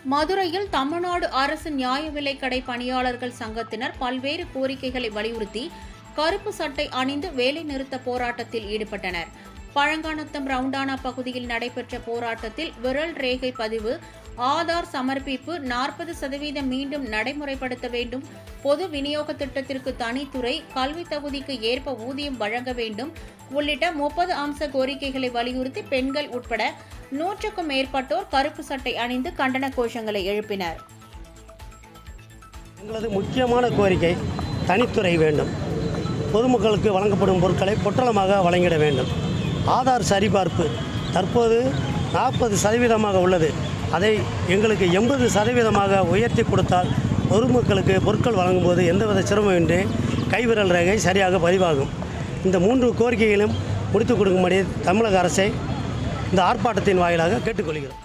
மதுரையில் தமிழ்நாடு அரசு நியாய விலைக்கடை பணியாளர்கள் சங்கத்தினர் பல்வேறு கோரிக்கைகளை வலியுறுத்தி கருப்பு சட்டை அணிந்து வேலைநிறுத்த போராட்டத்தில் ஈடுபட்டனர். பழங்காநத்தம் ரவுண்டானா பகுதியில் நடைபெற்ற போராட்டத்தில் விரல் ரேகை பதிவு, ஆதார் சமர்ப்பிப்பு 40% மீண்டும் நடைமுறைப்படுத்த வேண்டும், பொது விநியோக திட்டத்திற்கு தனித்துறை, கல்வி தகுதிக்கு ஏற்ப ஊதியம் வழங்க வேண்டும் உள்ளிட்ட 30 அம்ச கோரிக்கைகளை வலியுறுத்தி பெண்கள் உட்பட 100க்கும் மேற்பட்டோர் கருப்பு சட்டை அணிந்து கண்டன கோஷங்களை எழுப்பினர். எங்களது முக்கியமான கோரிக்கை தனித்துறை வேண்டும். பொதுமக்களுக்கு வழங்கப்படும் பொருட்களை பொட்டலமாக வழங்கிட வேண்டும். ஆதார் சரிபார்ப்பு தற்போது 40% உள்ளது. அதை எங்களுக்கு 80% உயர்த்தி கொடுத்தால் பொதுமக்களுக்கு பொருட்கள் வழங்கும்போது எந்தவித சிரமமின்றி கைவிரல் ரேகை சரியாக பதிவாகும். இந்த 3 கோரிக்கைகளும் முடித்துக் கொடுக்கும்படி தமிழக அரசை இந்த ஆர்ப்பாட்டத்தின் வாயிலாக கேட்டுக்கொள்கிறோம்.